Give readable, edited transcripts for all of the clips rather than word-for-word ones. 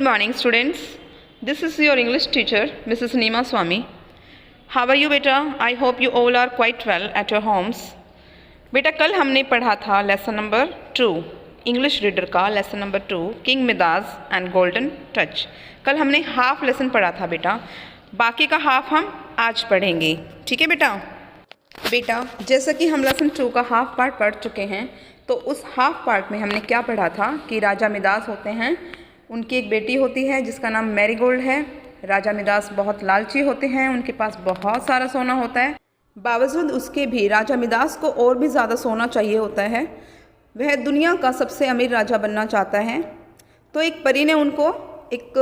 morning, students. This is your English teacher, Mrs. Neema Swami. How are you, beta? I hope you all are quite well at your homes. बेटा कल हमने पढ़ा था lesson number 2 English reader का lesson number 2 king Midas and golden touch. कल हमने half lesson पढ़ा था बेटा, बाकी का हाफ हम आज पढ़ेंगे। ठीक है बेटा जैसा कि हम लेसन 2 का हाफ पार्ट पढ़ चुके हैं, तो उस हाफ पार्ट में हमने क्या पढ़ा था कि राजा मिदास होते हैं, उनकी एक बेटी होती है जिसका नाम मैरीगोल्ड है। राजा मिदास बहुत लालची होते हैं, उनके पास बहुत सारा सोना होता है। बावजूद उसके भी राजा मिदास को और भी ज़्यादा सोना चाहिए होता है। वह दुनिया का सबसे अमीर राजा बनना चाहता है। तो एक परी ने उनको एक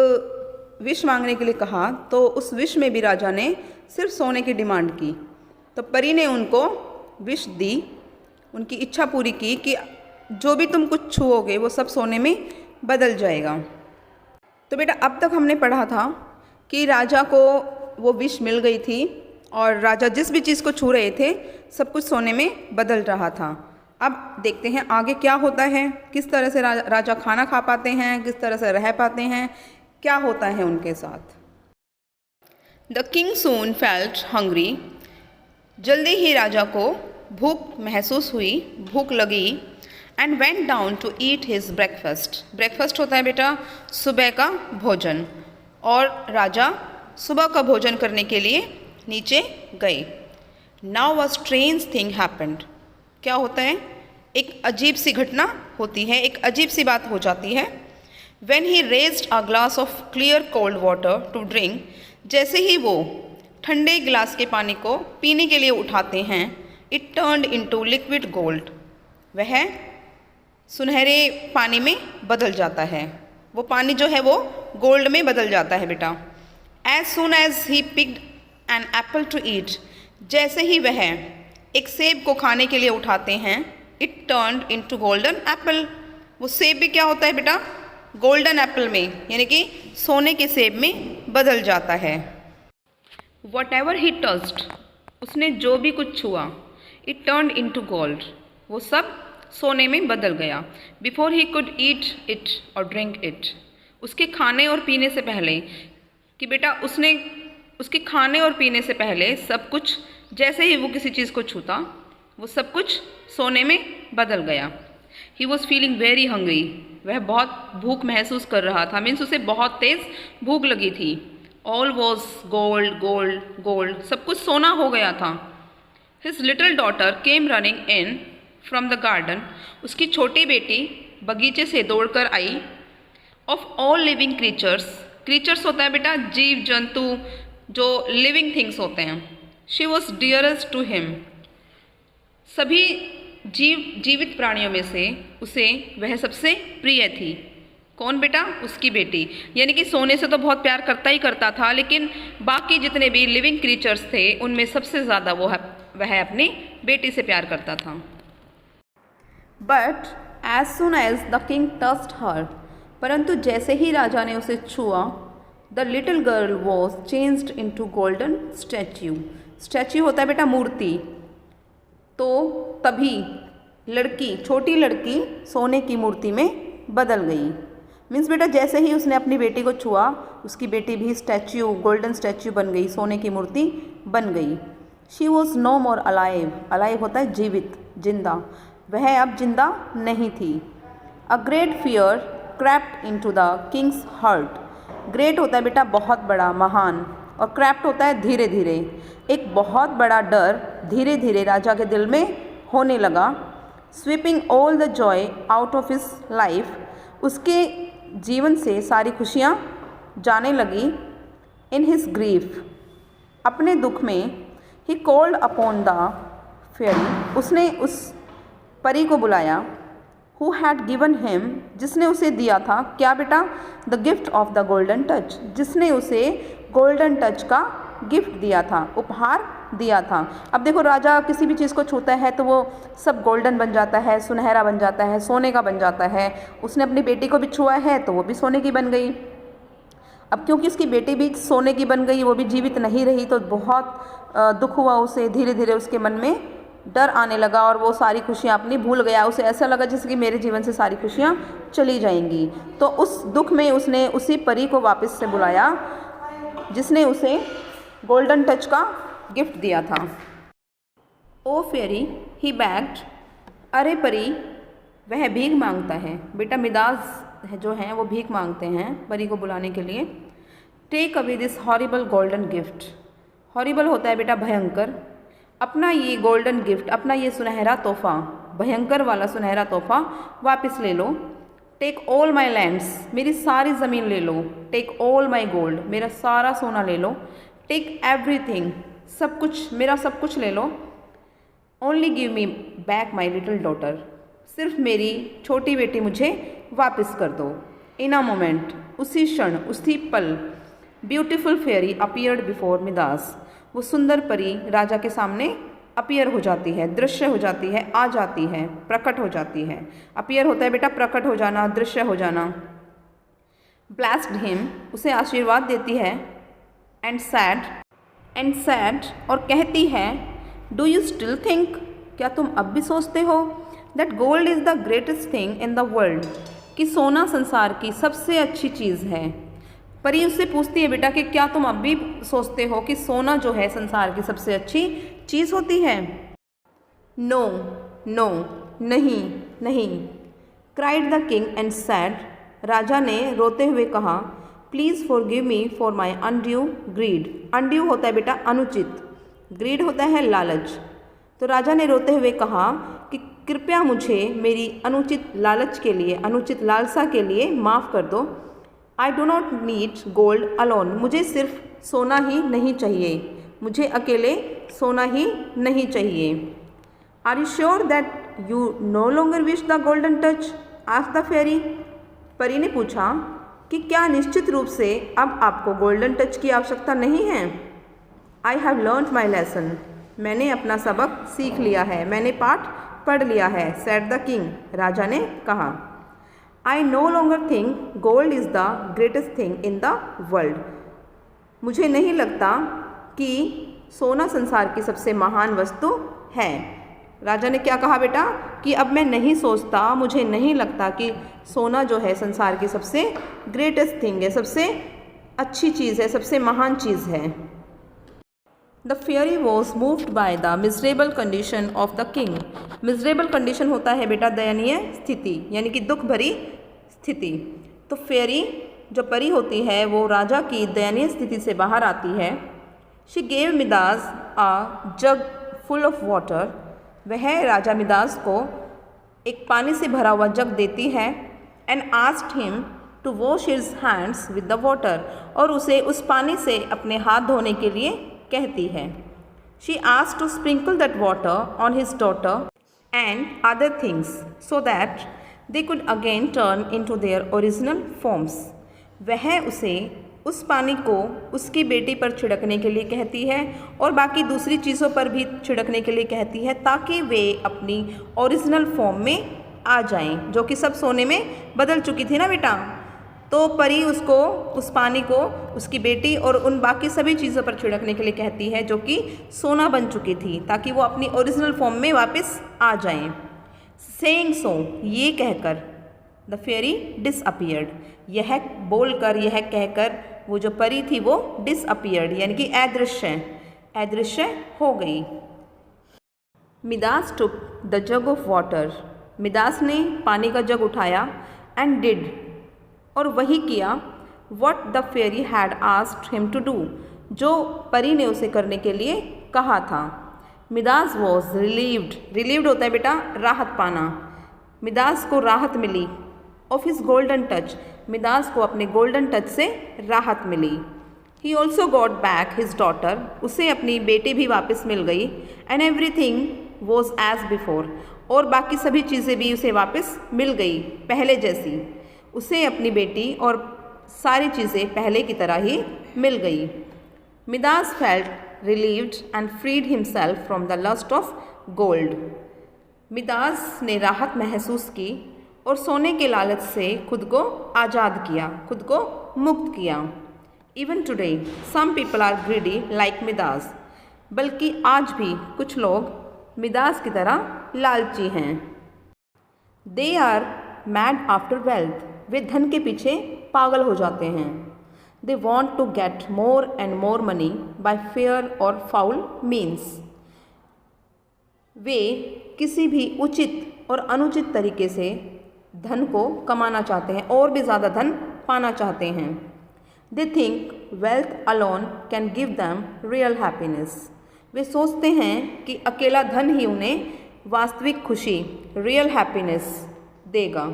विश मांगने के लिए कहा, तो उस विश में भी राजा ने सिर्फ सोने की डिमांड की। तो परी ने उनको विश दी, उनकी इच्छा पूरी की कि जो भी तुम कुछ छुओगे वो सब सोने में बदल जाएगा। तो बेटा अब तक हमने पढ़ा था कि राजा को वो विश मिल गई थी और राजा जिस भी चीज़ को छू रहे थे सब कुछ सोने में बदल रहा था। अब देखते हैं आगे क्या होता है, किस तरह से राजा खाना खा पाते हैं, किस तरह से रह पाते हैं, क्या होता है उनके साथ। The king soon felt hungry. जल्दी ही राजा को भूख महसूस हुई, भूख लगी। And went down to eat his breakfast. Breakfast होता है बेटा सुबह का भोजन, और राजा सुबह का भोजन करने के लिए नीचे गए। Now a strange thing happened. क्या होता है, एक अजीब सी घटना होती है, एक अजीब सी बात हो जाती है। When he raised a glass of clear cold water to drink. जैसे ही वो ठंडे गिलास के पानी को पीने के लिए उठाते हैं, it turned into liquid gold. वह सुनहरे पानी में बदल जाता है, वो पानी जो है वो गोल्ड में बदल जाता है बेटा। As soon as he picked an apple to eat. जैसे ही वह एक सेब को खाने के लिए उठाते हैं, it turned into golden Apple. वो सेब भी क्या होता है बेटा, गोल्डन एप्पल में, यानी कि सोने के सेब में बदल जाता है। वट एवर ही टच्ड, उसने जो भी कुछ छुआ, इट टर्न्ड इनटू गोल्ड, वो सब सोने में बदल गया। Before he could eat it और ड्रिंक इट। उसके खाने और पीने से पहले कि बेटा उसने उसके खाने और पीने से पहले सब कुछ, जैसे ही वो किसी चीज़ को छूता वो सब कुछ सोने में बदल गया। He was feeling very hungry. वह बहुत भूख महसूस कर रहा था, मीन्स उसे बहुत तेज़ भूख लगी थी। All was gold gold gold, सब कुछ सोना हो गया था। His little daughter came running in from the garden. उसकी छोटी बेटी बगीचे से दौड़कर आई। Of all living creatures, creatures होता है बेटा जीव जंतु, जो लिविंग थिंग्स होते हैं। She was dearest to him. सभी जीवित प्राणियों में से उसे वह सबसे प्रिय थी। कौन बेटा, उसकी बेटी। यानी कि सोने से तो बहुत प्यार करता ही करता था, लेकिन बाकी जितने भी लिविंग क्रीचर्स थे उनमें सबसे ज़्यादा वह अपनी बेटी से प्यार करता था। But as soon as the king touched her, परंतु जैसे ही राजा ने उसे छुआ, the little girl was changed into golden statue. Statue होता है बेटा मूर्ति। तो तभी लड़की, छोटी लड़की सोने की मूर्ति में बदल गई। मीन्स बेटा जैसे ही उसने अपनी बेटी को छुआ, उसकी बेटी भी स्टैच्यू, गोल्डन स्टैच्यू बन गई, सोने की मूर्ति बन गई। She was no more alive. Alive होता है जीवित, जिंदा। वह अब जिंदा नहीं थी। A great fear crept into the king's heart. Great होता है बेटा बहुत बड़ा, महान, और क्रैप्ट होता है धीरे धीरे। एक बहुत बड़ा डर धीरे धीरे राजा के दिल में होने लगा। Sweeping all the Joy out of his life, उसके जीवन से सारी खुशियाँ जाने लगी। इन हिज ग्रीफ, अपने दुख में। He called upon the fairy, उसने उस परी को बुलाया। हु हैड गिवन हिम, जिसने उसे दिया था क्या बेटा, the gift of the golden touch, जिसने उसे गोल्डन टच का गिफ्ट दिया था, उपहार दिया था। अब देखो राजा किसी भी चीज़ को छूता है तो वो सब गोल्डन बन जाता है, सुनहरा बन जाता है, सोने का बन जाता है। उसने अपनी बेटी को भी छुआ है तो वो भी सोने की बन गई। अब क्योंकि उसकी बेटी भी सोने की बन गई, वो भी जीवित नहीं रही, तो बहुत दुख हुआ उसे। धीरे धीरे उसके मन में डर आने लगा और वो सारी खुशियाँ अपनी भूल गया। उसे ऐसा लगा जैसे कि मेरे जीवन से सारी खुशियाँ चली जाएंगी। तो उस दुख में उसने उसी परी को वापस से बुलाया जिसने उसे गोल्डन टच का गिफ्ट दिया था। ओ फेरी ही बैग्ड, अरे परी वह भीख मांगता है। बेटा मिदास जो हैं वो भीख मांगते हैं परी को बुलाने के लिए। Take away this horrible golden gift, horrible होता है बेटा भयंकर। अपना ये गोल्डन गिफ्ट, अपना ये सुनहरा तोहफा, भयंकर वाला सुनहरा तोहफा वापस ले लो। टेक ऑल माई लैंड्स, मेरी सारी ज़मीन ले लो। टेक ऑल माई गोल्ड, मेरा सारा सोना ले लो। टेक एवरीथिंग, सब कुछ, मेरा सब कुछ ले लो। Only give me back my little daughter, सिर्फ मेरी छोटी बेटी मुझे वापस कर दो। इन अ मोमेंट, उसी क्षण, उसी पल, beautiful fairy appeared before Midas, वो सुंदर परी राजा के सामने अपीयर हो जाती है, दृश्य हो जाती है, आ जाती है, प्रकट हो जाती है। अपीयर होता है बेटा प्रकट हो जाना, दृश्य हो जाना। ब्लेस्ड हिम, उसे आशीर्वाद देती है। एंड सैड, और कहती है, डू यू स्टिल थिंक, क्या तुम अब भी सोचते हो, that gold is the greatest thing in the world, कि सोना संसार की सबसे अच्छी चीज़ है। परी उससे पूछती है बेटा कि क्या तुम अब भी सोचते हो कि सोना जो है संसार की सबसे अच्छी चीज़ होती है। नो नो, नहीं नहीं। Cried the king and said, राजा ने रोते हुए कहा, please forgive me for my undue greed. Undue होता है बेटा अनुचित, ग्रीड होता है लालच। तो राजा ने रोते हुए कहा कि कृपया मुझे मेरी अनुचित लालच के लिए, अनुचित लालसा के लिए माफ़ कर दो। I do not need gold alone, मुझे सिर्फ सोना ही नहीं चाहिए, मुझे अकेले सोना ही नहीं चाहिए। Are you sure that you no longer wish the golden touch, asked the fairy. परी ने पूछा कि क्या निश्चित रूप से अब आपको गोल्डन टच की आवश्यकता नहीं है। I have learned my lesson, मैंने अपना सबक सीख लिया है, मैंने पाठ पढ़ लिया है। सेड द किंग, राजा ने कहा। I know longer think gold is the greatest thing in the world, मुझे नहीं लगता कि सोना संसार की सबसे महान वस्तु है। राजा ने क्या कहा बेटा कि अब मैं नहीं सोचता, मुझे नहीं लगता कि सोना जो है संसार की सबसे ग्रेटेस्ट थिंग है, सबसे अच्छी चीज़ है, सबसे महान चीज़ है। The fairy was moved by the miserable condition of the king. Miserable condition होता है बेटा दयनीय स्थिति, यानी कि दुख भरी स्थिति। तो फेयरी जो परी होती है वो राजा की दयनीय स्थिति से बाहर आती है। She gave Midas a jug full of water, वह राजा मिदास को एक पानी से भरा हुआ जग देती है। And asked him to wash his hands with the water, और उसे उस पानी से अपने हाथ धोने के लिए कहती है। She asked to sprinkle that water on his daughter and other things so that they could again turn into their original forms. वह उसे उस पानी को उसकी बेटी पर छिड़कने के लिए कहती है और बाकी दूसरी चीज़ों पर भी छिड़कने के लिए कहती है, ताकि वे अपनी ओरिजिनल फॉर्म में आ जाएं, जो कि सब सोने में बदल चुकी थी ना बेटा। तो परी उसको उस पानी को उसकी बेटी और उन बाकी सभी चीज़ों पर छिड़कने के लिए कहती है जो कि सोना बन चुकी थी, ताकि वो अपनी ओरिजिनल फॉर्म में वापस आ जाएं। सेइंग सो, ये कहकर द फेयरी डिसअपियर्ड, यह बोलकर, यह कहकर वो जो परी थी वो डिसअपियर्ड, यानी कि अदृश्य हो गई। Midas took the jug of water, Midas ने पानी का जग उठाया। एंड डिड, और वही किया, what the fairy had asked him to do, जो परी ने उसे करने के लिए कहा था। मिदास वॉज रिलीव्ड, रिलीव्ड होता है बेटा राहत पाना। मिदास को राहत मिली। Of his golden touch, Midas को अपने गोल्डन टच से राहत मिली। He also got back his daughter, उसे अपनी बेटी भी वापस मिल गई। And everything was as before, और बाकी सभी चीज़ें भी उसे वापस मिल गई पहले जैसी। उसे अपनी बेटी और सारी चीज़ें पहले की तरह ही मिल गई। Midas felt relieved and freed himself from the lust of gold, Midas ने राहत महसूस की और सोने के लालच से खुद को आज़ाद किया, खुद को मुक्त किया। Even today some people are greedy like Midas, बल्कि आज भी कुछ लोग मिदास की तरह लालची हैं। They are mad after wealth, वे धन के पीछे पागल हो जाते हैं। They want to get more and more money by fair और फाउल मीन्स, वे किसी भी उचित और अनुचित तरीके से धन को कमाना चाहते हैं और भी ज़्यादा धन पाना चाहते हैं। They think wealth alone can give them real happiness, वे सोचते हैं कि अकेला धन ही उन्हें वास्तविक खुशी, रियल हैप्पीनेस देगा।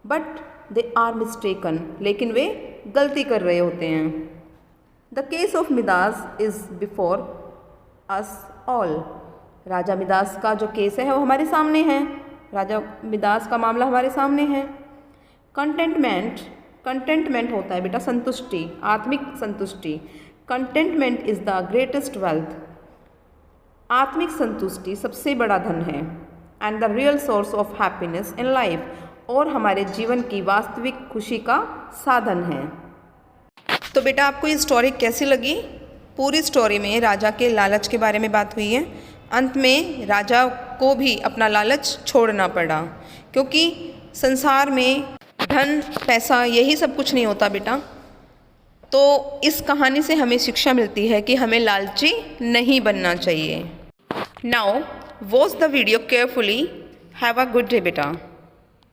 बट दे आर मिस्टेकन, लेकिन वे गलती कर रहे होते हैं। The case of Midas is before us all, राजा मिदास का जो केस है वो हमारे सामने है, राजा मिदास का मामला हमारे सामने है। कंटेंटमेंट, कंटेंटमेंट होता है बेटा संतुष्टि, आत्मिक संतुष्टि। Contentment is the greatest wealth, आत्मिक संतुष्टि सबसे बड़ा धन है। And the real source of happiness in life, और हमारे जीवन की वास्तविक खुशी का साधन है। तो बेटा आपको ये स्टोरी कैसी लगी? पूरी स्टोरी में राजा के लालच के बारे में बात हुई है। अंत में राजा को भी अपना लालच छोड़ना पड़ा, क्योंकि संसार में धन पैसा यही सब कुछ नहीं होता बेटा। तो इस कहानी से हमें शिक्षा मिलती है कि हमें लालची नहीं बनना चाहिए। Now watch the video carefully. Have a good day बेटा।